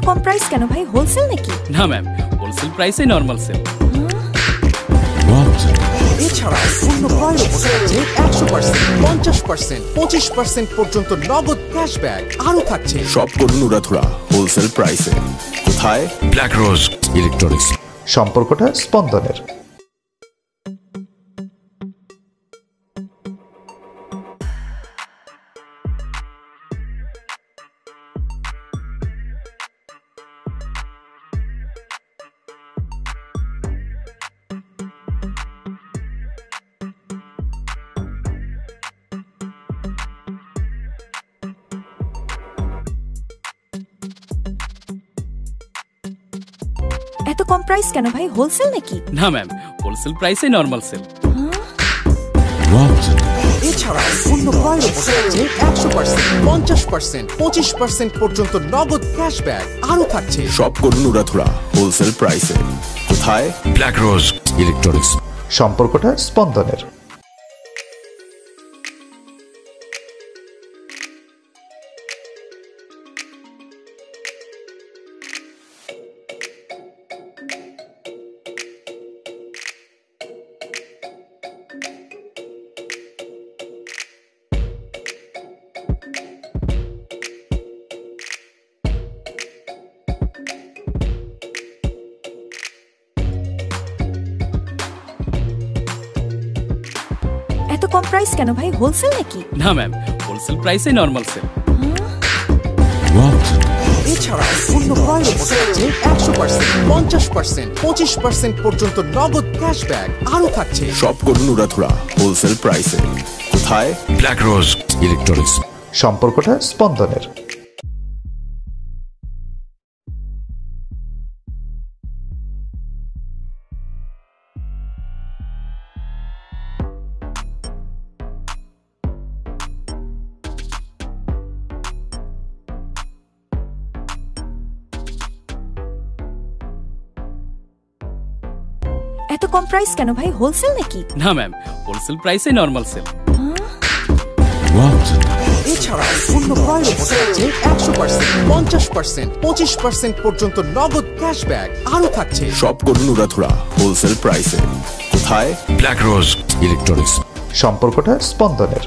কম price কেন ভাই? Wholesale নাকি? না ম্যাম, হোলসেল প্রাইসে নরমাল সেল। এছাড়া পণ্য ক্রয়ের উপর থাকছে 100%, 50%, 25% পর্যন্ত নগদ ক্যাশব্যাক। আরও থাকছে সব করুন উড়াধুরা হোলসেল প্রাইসে। কোথায়? ব্ল্যাক রোজ ইলেকট্রনিক্স। সম্পর্কটা স্পন্দনের। এত কম প্রাইস কেন ভাই? হোলসেল নাকি? না ম্যাম, হোলসেল প্রাইসে নরমাল সেল। এছাড়া পণ্য ক্রয়ের উপর থাকছে 100%, 50%, 25% পর্যন্ত নগদ ক্যাশব্যাক। আরও থাকছে সব করুন উড়াধুরা হোলসেল প্রাইসে। কোথায়? ব্ল্যাক রোজ ইলেকট্রনিক্স। সম্পর্কটা স্পন্দনের। এত কম প্রাইস কেন ভাই? হোলসেল নাকি? না ম্যাম, হোলসেল প্রাইসে নরমাল সেল। এছাড়া পণ্য ক্রয়ের উপর থাকছে 100%, 50%, 25% পর্যন্ত নগদ ক্যাশব্যাক। আরও থাকছে সব করুন উড়াধুরা হোলসেল প্রাইসে। কোথায়? ব্ল্যাক রোজ ইলেকট্রনিক্স। সম্পর্কটা স্পন্দনের। এত কম প্রাইস কেন ভাই? হোলসেল নাকি? না ম্যাম, হোলসেল প্রাইসে নরমাল সেল। এছাড়া পণ্য ক্রয়ের উপর থাকছে 100%, 50%, 25% পর্যন্ত নগদ ক্যাশব্যাক। আরও থাকছে সব করুন উড়াধুরা হোলসেল প্রাইসে। কোথায়? ব্ল্যাক রোজ ইলেকট্রনিক্স। সম্পর্কটা স্পন্দনের।